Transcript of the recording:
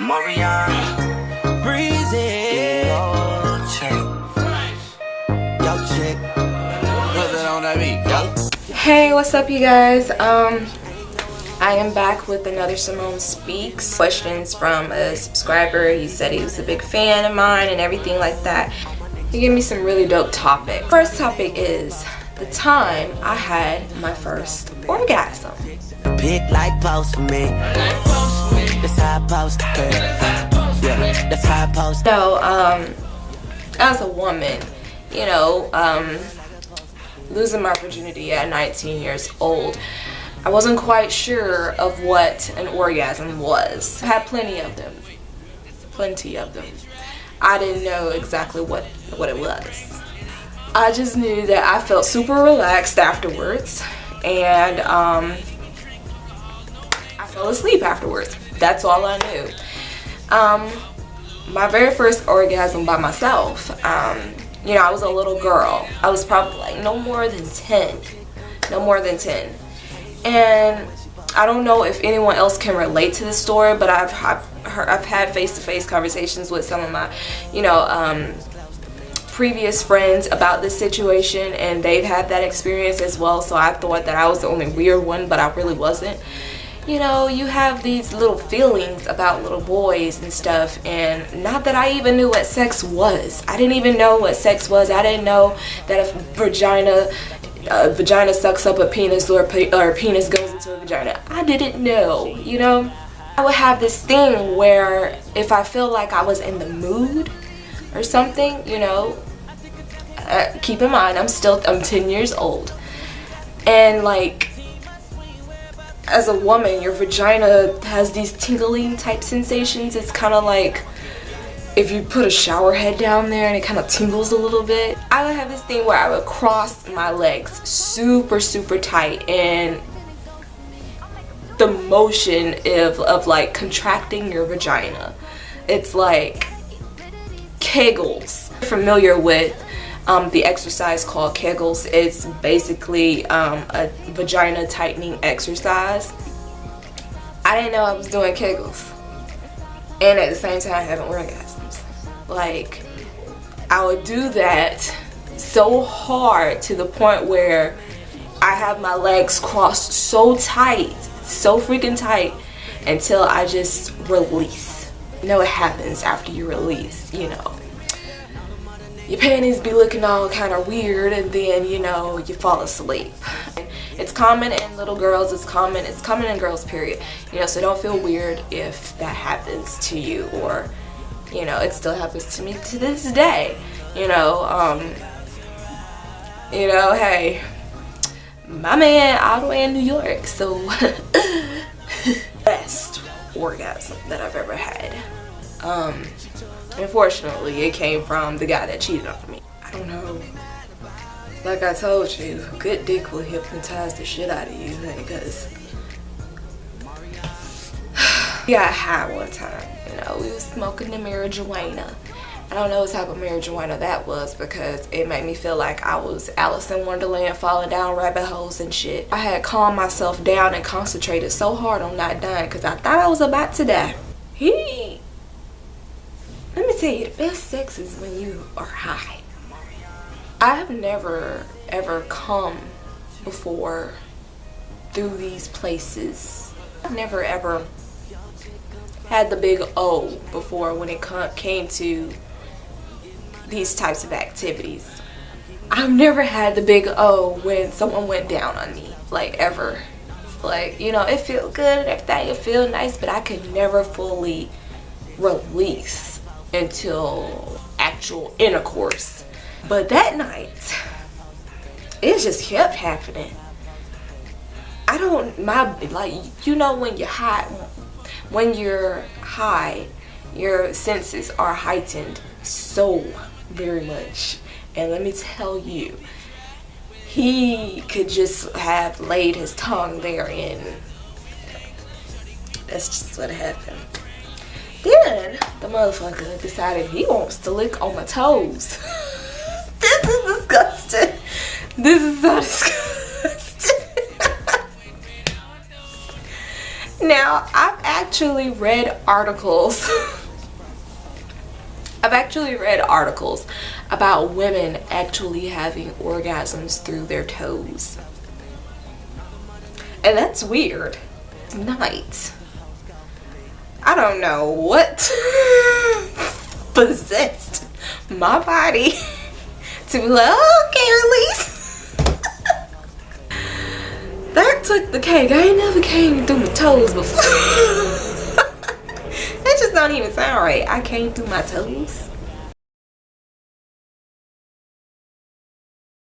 Marion, breezy, yo chick, put it on that beat, yo. Hey, what's up, you guys? I am back with another Symone Speaks. Questions from a subscriber. He said he was a big fan of mine and everything like that. He gave me some really dope topics. First topic is the time I had my first orgasm. Big like post for me. That's how I post. Yeah, that's how I post. So, as a woman, you know, losing my virginity at 19 years old, I wasn't quite sure of what an orgasm was. I had plenty of them. I didn't know exactly what it was. I just knew that I felt super relaxed afterwards, and I fell asleep afterwards. That's all I knew. My very first orgasm by myself, you know, I was a little girl. I was probably like no more than 10. And I don't know if anyone else can relate to this story, but I've had face-to-face conversations with some of my, you know, previous friends about this situation, and they've had that experience as well. So I thought that I was the only weird one, but I really wasn't. You know, you have these little feelings about little boys and stuff, and not that I even knew what sex was. I didn't even know what sex was. I didn't know that a vagina sucks up a penis, or a penis goes into a vagina. I didn't know, you know. I would have this thing where if I feel like I was in the mood or something, you know, keep in mind I'm 10 years old, and like, as a woman, your vagina has these tingling type sensations. It's kind of like if you put a shower head down there and it kind of tingles a little bit. I would have this thing where I would cross my legs super tight, and the motion of like contracting your vagina, it's like Kegels. Familiar with the exercise called Kegels? It's basically a vagina tightening exercise. I didn't know I was doing Kegels, and at the same time having orgasms. Like, I would do that so hard to the point where I have my legs crossed so tight, so freaking tight, until I just release. You know what happens after you release, you know. Your panties be looking all kind of weird, and then, you know, you fall asleep. It's common in little girls, it's common in girls, period. You know, so don't feel weird if that happens to you, or, you know, it still happens to me to this day. You know, hey, my man all the way in New York, so best orgasm that I've ever had. Unfortunately, it came from the guy that cheated on me. I don't know. Like I told you, good dick will hypnotize the shit out of you, because we got high one time. You know, we was smoking the marijuana. I don't know what type of marijuana that was, because it made me feel like I was Alice in Wonderland falling down rabbit holes and shit. I had calmed myself down and concentrated so hard on not dying, because I thought I was about to die. Let me tell you, the best sex is when you are high. I have never ever come before through these places. I've never ever had the big O before when it came to these types of activities. I've never had the big O when someone went down on me, like, ever. Like, you know, it felt good and everything, it feel nice, but I could never fully release until actual intercourse. But that night, it just kept happening. Like, you know, when you're high, your senses are heightened so very much. And let me tell you, he could just have laid his tongue there, and that's just what happened. Then the motherfucker decided he wants to lick on my toes. This is disgusting. This is so disgusting. Now, I've actually read articles. I've actually read articles about women actually having orgasms through their toes. And that's weird. Night. I don't know what possessed my body to be like, okay, release. That took the cake. I ain't never came through my toes before. That just don't even sound right. I came through my toes.